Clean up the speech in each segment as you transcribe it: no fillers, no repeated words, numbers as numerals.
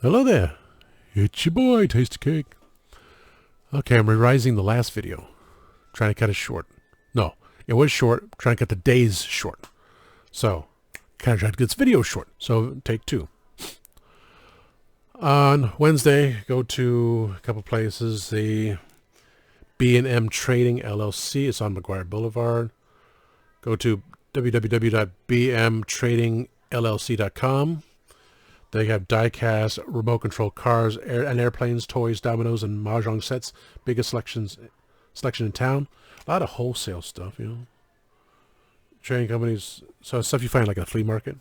Hello there. It's your boy, Tasty Cake. Okay, I'm revising the last video. Trying to cut it short. No, it was short. Trying to cut the days short. So, kind of trying to get this video short. So, take two. On Wednesday, go to a couple places. The B&M Trading LLC. It's on McGuire Boulevard. Go to www.bmtradingllc.com. They have die-cast, remote-control cars, and airplanes, toys, dominoes, and mahjong sets. Biggest selection in town. A lot of wholesale stuff, you know. Trading companies, so stuff you find like at a flea market.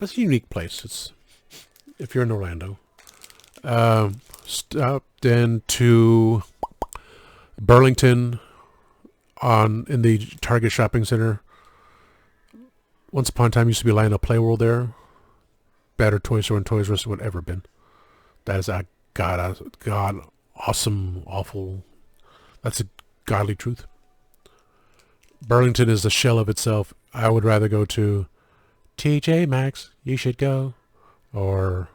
It's a unique place. It's if you're in Orlando. Stopped into Burlington in the Target shopping center. Once upon a time, used to be Lionel Play World there. Better toy store and Toys R Us would ever been. That is a God, awesome, awful. That's a godly truth. Burlington is the shell of itself. I would rather go to TJ Maxx. You should go, or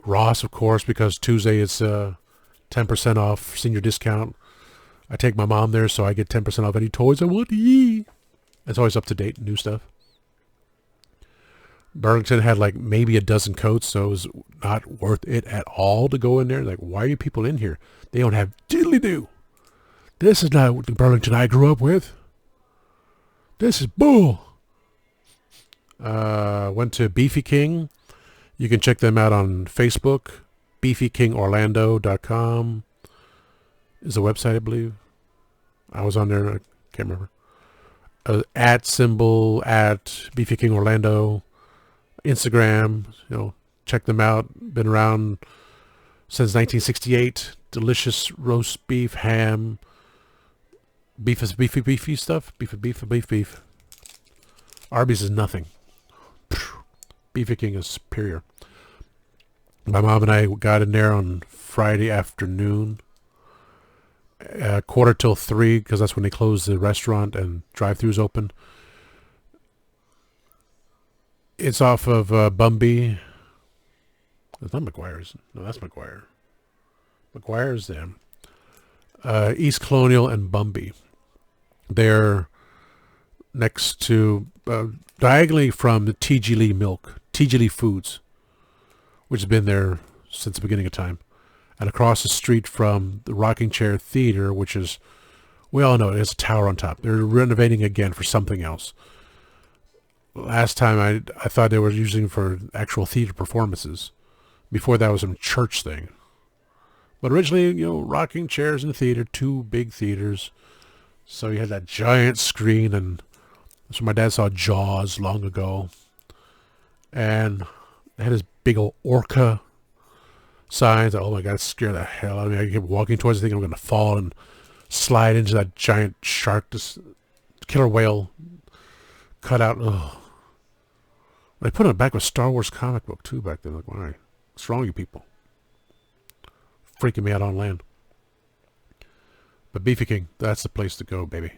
Ross, of course, because Tuesday is 10% off senior discount. I take my mom there, so I get 10% off any toys I want to eat. It's always up to date, new stuff. Burlington had like maybe a dozen coats, so it was not worth it at all to go in there. Like, why are you people in here? They don't have diddly-do. This is not the Burlington I grew up with. This is bull. Went to Beefy King. You can check them out on Facebook. BeefyKingOrlando.com is the website, I believe. I was on there. I can't remember. At Beefy King Orlando, Instagram, check them out. Been around since 1968. Delicious roast beef, ham, beefy stuff. Beef. Arby's is nothing. Beefy King is superior. My mom and I got in there on Friday afternoon. 2:45 because that's when they close the restaurant and drive-throughs open. It's off of Bumby. It's not McGuire's. No, that's McGuire. McGuire's them. East Colonial and Bumby. They're next to diagonally from the TG Lee Foods, which has been there since the beginning of time. And across the street from the Rocking Chair Theater, which is, we all know it has a tower on top. They're renovating again for something else. Last time I thought they were using for actual theater performances. Before that was a church thing. But originally, rocking chairs in the theater, two big theaters. So you had that giant screen, and so my dad saw Jaws long ago. And they had this big old orca signs. Oh my God, it scared the hell out of me. I kept walking towards it thinking I'm going to fall and slide into that giant shark, this killer whale cut out. Ugh. They put it back with Star Wars comic book too back then. Like, why? What's wrong with you people? Freaking me out on land. But Beefy King, that's the place to go, baby.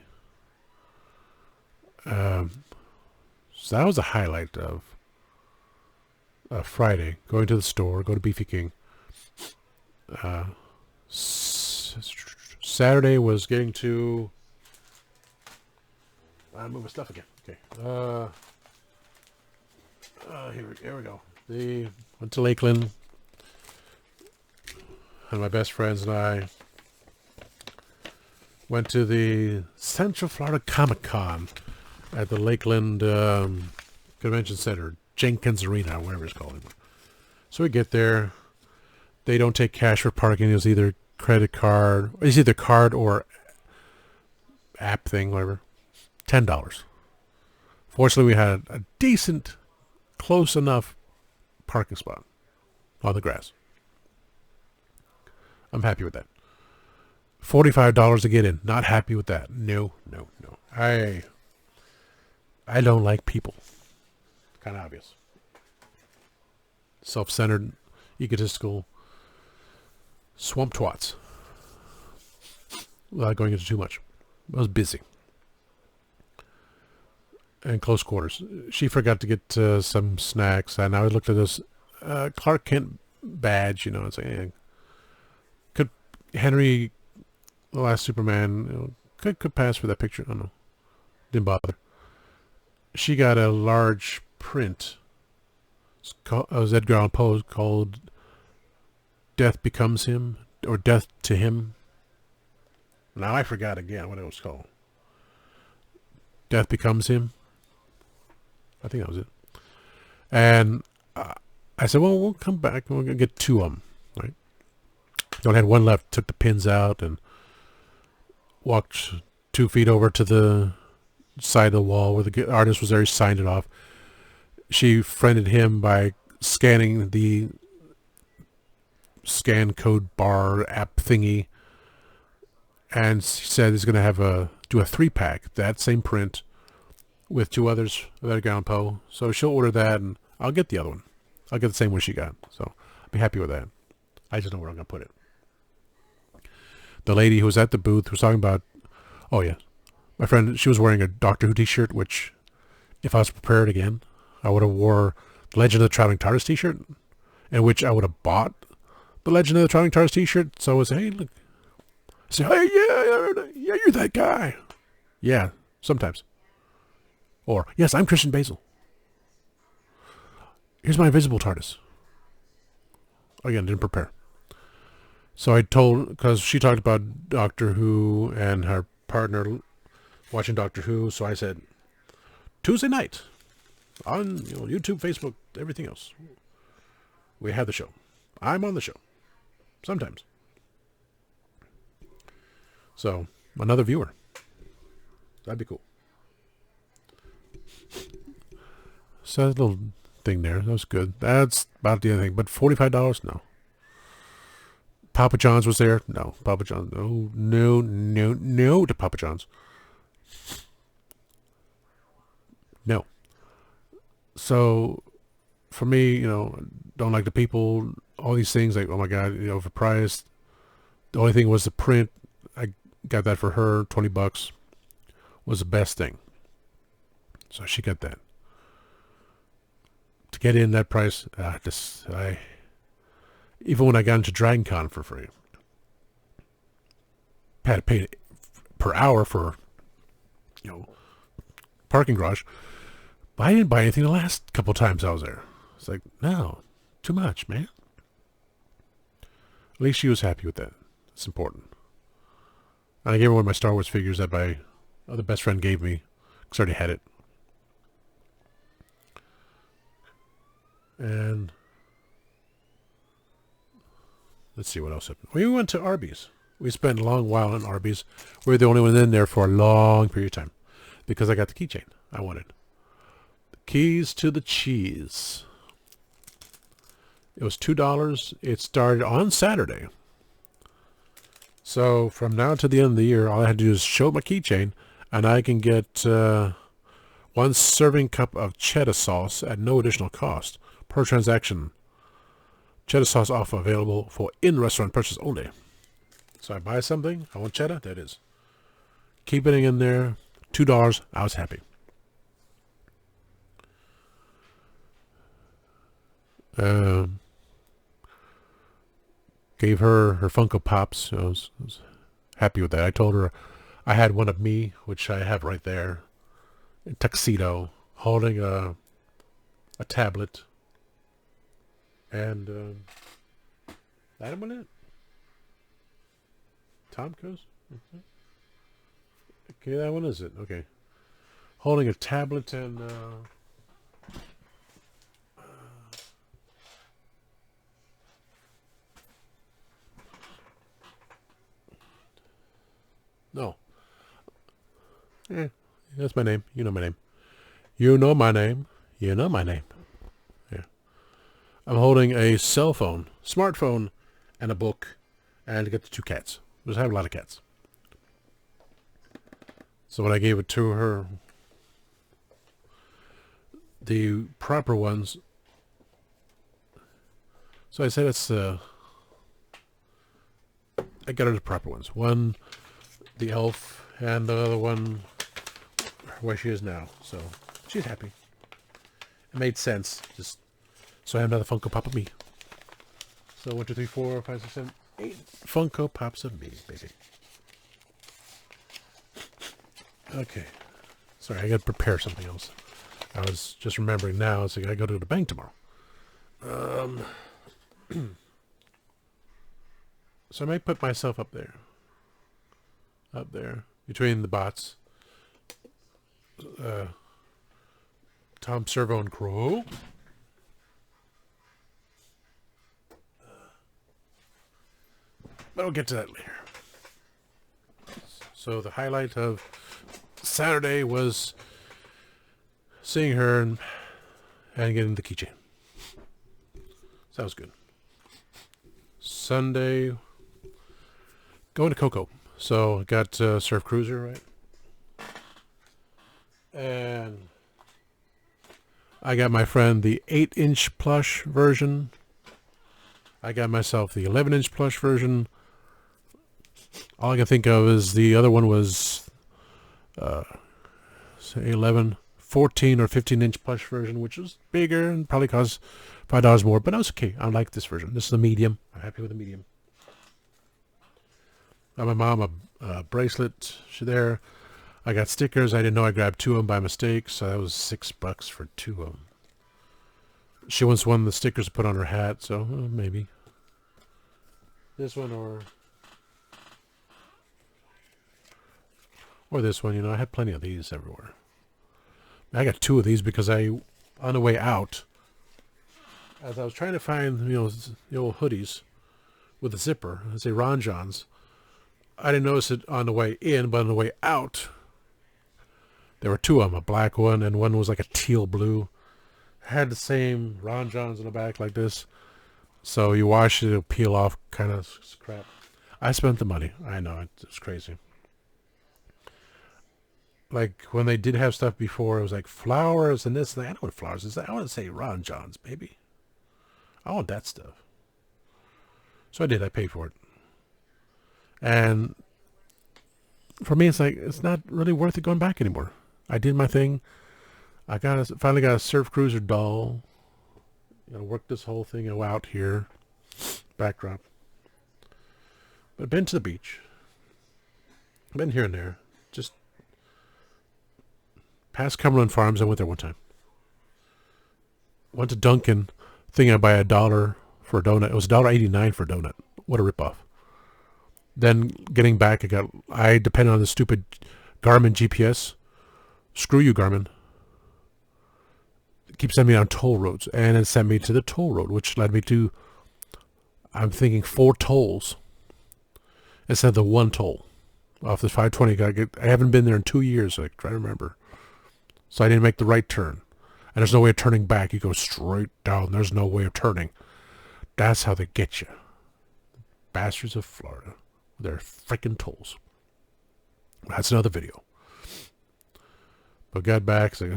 So that was the highlight of Friday. Going to the store, go to Beefy King. Saturday was getting to... I move my stuff again. Okay. Here we go. Went to Lakeland. And my best friends and I went to the Central Florida Comic-Con at the Lakeland Convention Center, Jenkins Arena, whatever it's called. So we get there. They don't take cash for parking. It was either credit card. It's either card or app thing, whatever. $10. Fortunately, we had a decent, close enough parking spot on the grass. I'm happy with that. $45 to get in. Not happy with that. No. I don't like people. Kind of obvious. Self-centered, egotistical, swamp twats. Without going into too much. I was busy. in close quarters. She forgot to get some snacks, and I looked at this Clark Kent badge, and say, hey, could Henry, the last Superman, could pass for that picture. I don't know. Didn't bother. She got a large print. It was Edgar Allan Poe, called "Death Becomes Him" or "Death to Him." Now I forgot again what it was called. "Death Becomes Him." I think that was it. And I said, well, we'll come back and we're going to get two of them, right? So I had one left, took the pins out and walked 2 feet over to the side of the wall where the artist was there. He signed it off. She friended him by scanning the scan code bar app thingy. And she said he's going to do a 3-pack, that same print, with 2 others of Edgar Allan Poe. So she'll order that, and I'll get the other one. I'll get the same one she got. So I'll be happy with that. I just know where I'm going to put it. The lady who was at the booth was talking about, oh yeah, my friend, she was wearing a Doctor Who t-shirt, which, if I was prepared again, I would have wore the Legend of the Traveling TARDIS t-shirt, in which I would have bought the Legend of the Traveling TARDIS t-shirt. So I would say, hey, look. I say, hey, yeah, you're that guy. Yeah, sometimes. Or, yes, I'm Christian Basil. Here's my invisible TARDIS. Again, didn't prepare. So I told, because she talked about Doctor Who and her partner watching Doctor Who, so I said, Tuesday night on YouTube, Facebook, everything else, we have the show. I'm on the show. Sometimes. So, another viewer. That'd be cool. So that little thing there, that was good. That's about the other thing. But $45? No. Papa John's was there? No. Papa John's. No to Papa John's. No. So, for me, don't like the people, all these things, like, oh my God, overpriced. The only thing was the print. I got that for her, $20 was the best thing. So she got that. To get in that price, even when I got into Dragon Con for free, I had to pay per hour for, parking garage. But I didn't buy anything the last couple times I was there. It's like, no, too much, man. At least she was happy with that. It's important. And I gave her one of my Star Wars figures that my other best friend gave me, because I already had it. And let's see what else happened. We went to Arby's. We spent a long while in Arby's. We were the only one in there for a long period of time, because I got the keychain I wanted. The keys to the cheese. It was $2. It started on Saturday. So from now to the end of the year, all I had to do is show my keychain, and I can get 1 serving cup of cheddar sauce at no additional cost per transaction. Cheddar sauce offer available for in-restaurant purchase only. So I buy something, I want cheddar, there it is. Keep it in there, $2, I was happy. Gave her Funko Pops. I was happy with that. I told her I had one of me, which I have right there, in tuxedo, holding a tablet. And that one it? Tom Cruise? Okay, that one is it. Okay. Holding a tablet and no. That's my name. You know my name. You know my name. You know my name. Yeah. I'm holding a cell phone, smartphone, and a book, and I get the 2 cats. Because I have a lot of cats. So when I gave it to her, the proper ones, so I said it's I got her the proper ones. One, the elf, and the other one where she is now. So she's happy. It made sense. Just so I have another Funko Pop of me. So 1, 2, 3, 4, 5, 6, 7, 8 Funko Pops of me, baby. Okay. Sorry, I gotta prepare something else. I was just remembering now, so I gotta go to the bank tomorrow. So I may put myself up there. Up there. Between the bots. Tom Servo and Crow. But we'll get to that later. So the highlight of Saturday was seeing her and getting the keychain. So that was good. Sunday, going to Coco. So I got Surf Cruiser, right? And I got my friend the 8-inch plush version. I got myself the 11-inch plush version. All I can think of is the other one was say 11, 14 or 15-inch plush version, which was bigger and probably cost $5 more, but that was okay. I like this version. This is the medium. I'm happy with the medium. Got my mom a bracelet. She's there. I got stickers. I didn't know I grabbed 2 of them by mistake, so that was $6 for 2 of them. She wants one of the stickers to put on her hat, so maybe. This one or this one, you know. I had plenty of these everywhere. I got 2 of these because on the way out, as I was trying to find, you know, the old hoodies with a zipper, I say Ron John's. I didn't notice it on the way in, but on the way out, there were 2 of them, a black one and one was like a teal blue. Had the same Ron John's in the back like this. So you wash it, it'll peel off, kind of crap. I spent the money. I know, it's crazy. Like when they did have stuff before, it was like flowers and this and that. I know what flowers is. I want to say Ron John's, baby. I want that stuff. So I did. I paid for it. And for me, it's like, it's not really worth it going back anymore. I did my thing. I finally got a Surf Cruiser doll. You know, worked this whole thing out here. Backdrop. But been to the beach. Been here and there. Just past Cumberland Farms. I went there one time. Went to Dunkin', thinking I'd buy $1 for a donut. It was $1.89 for a donut. What a ripoff. Then getting back, I depended on the stupid Garmin GPS. Screw you, Garmin. It keeps sending me on toll roads. And it sent me to the toll road, which led me to, I'm thinking, 4 tolls instead of the 1 toll. Off the 520, I haven't been there in 2 years, so I try to remember. So I didn't make the right turn. And there's no way of turning back. You go straight down. There's no way of turning. That's how they get you. Bastards of Florida. They're freaking tolls. That's another video. But got back. Like,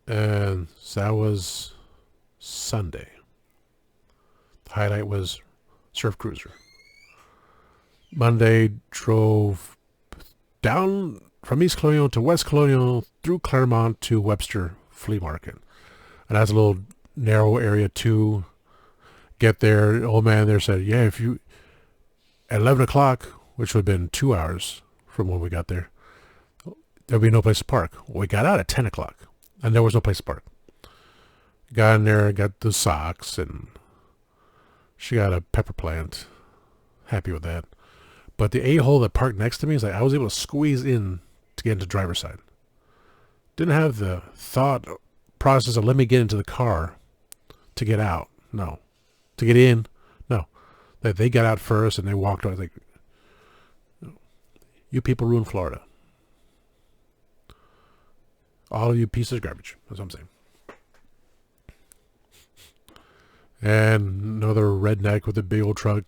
and so that was Sunday. The highlight was Surf Cruiser. Monday, drove down from East Colonial to West Colonial through Claremont to Webster Flea Market. And that's a little narrow area too. Get there, the old man there said, yeah, if you, at 11 o'clock, which would have been 2 hours from when we got there, there'd be no place to park. Well, we got out at 10 o'clock, and there was no place to park. Got in there, got the socks, and she got a pepper plant. Happy with that. But the a-hole that parked next to me is like, I was able to squeeze in to get into driver's side. Didn't have the thought process of let me get into the car to get out. No. To get in, no. They got out first and they walked away. I was like, you people ruin Florida. All of you pieces of garbage. That's what I'm saying. And another redneck with a big old truck.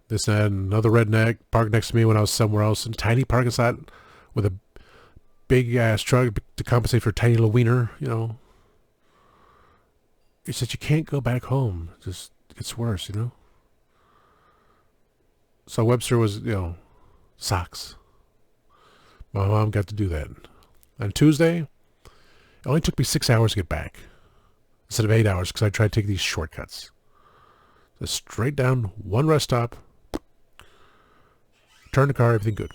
This and another redneck parked next to me when I was somewhere else in a tiny parking spot with a big ass truck to compensate for a tiny little wiener, you know. He said, you can't go back home. It just gets worse, you know. So Webster was, you know, socks. My mom got to do that. And Tuesday, it only took me 6 hours to get back instead of 8 hours because I tried to take these shortcuts. So straight down, one rest stop, turn the car, everything good.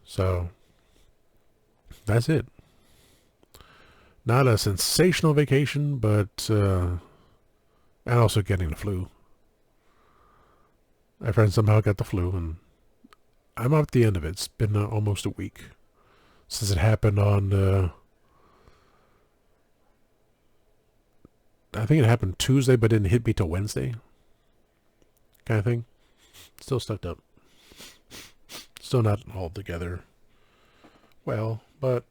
So that's it. Not a sensational vacation, but and also getting the flu. My friend somehow got the flu, and I'm at the end of it. It's been almost a week since it happened on. I think it happened Tuesday, but didn't hit me till Wednesday, kind of thing. Still stuck up. Still not all together. Well, but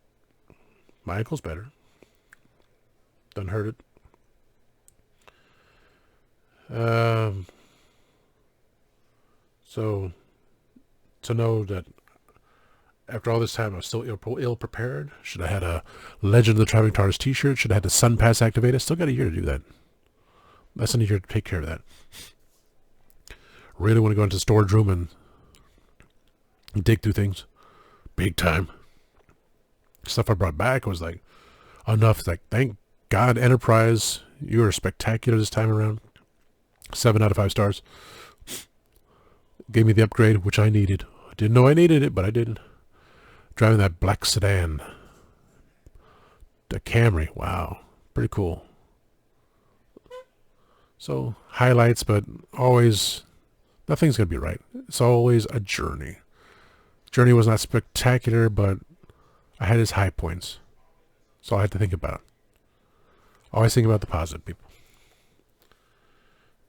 my ankle's better. Doesn't hurt it. So to know that after all this time I was still ill prepared. Should have had a Legend of the Traveling TARDIS t-shirt. Should have had the Sun Pass activated. Still got a year to do that. Less than a year to take care of that. Really want to go into the storage room and dig through things. Big time. Stuff I brought back was like enough. It's like, thank God, Enterprise, you were spectacular this time around. 7 out of 5 stars. Gave me the upgrade, which I needed. I didn't know I needed it, but I did. Driving that black sedan. The Camry. Wow. Pretty cool. So, highlights, but always, nothing's going to be right. It's always a journey. Journey was not spectacular, but I had its high points. That's all I had to think about. Always think about the positive, people.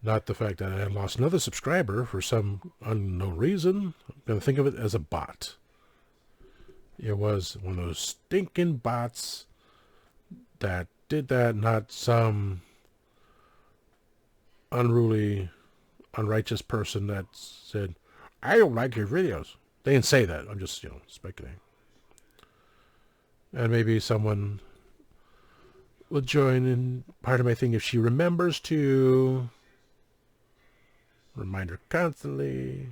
Not the fact that I had lost another subscriber for some unknown reason. I'm going to think of it as a bot. It was one of those stinking bots that did that, not some unruly, unrighteous person that said, I don't like your videos. They didn't say that. I'm just, speculating. And maybe someone will join in part of my thing if she remembers to. Reminder constantly.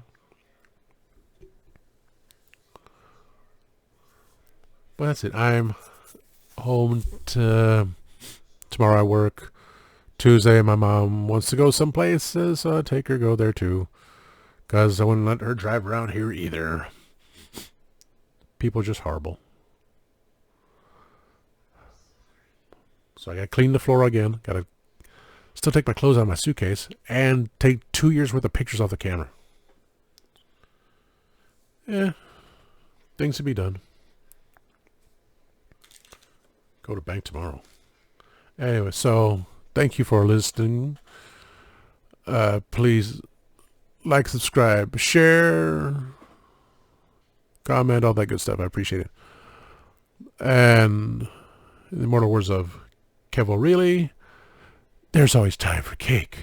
But that's it. I'm home tomorrow I work. Tuesday my mom wants to go some places, so I'll take her go there too. Because I wouldn't let her drive around here either. People are just horrible. So I got to clean the floor again. Got to still take my clothes out of my suitcase and take 2 years worth of pictures off the camera. Yeah, things to be done. Go to bank tomorrow. Anyway, so thank you for listening. Please like, subscribe, share, comment, all that good stuff. I appreciate it. And in the immortal words of Kev O'Reilly, there's always time for cake.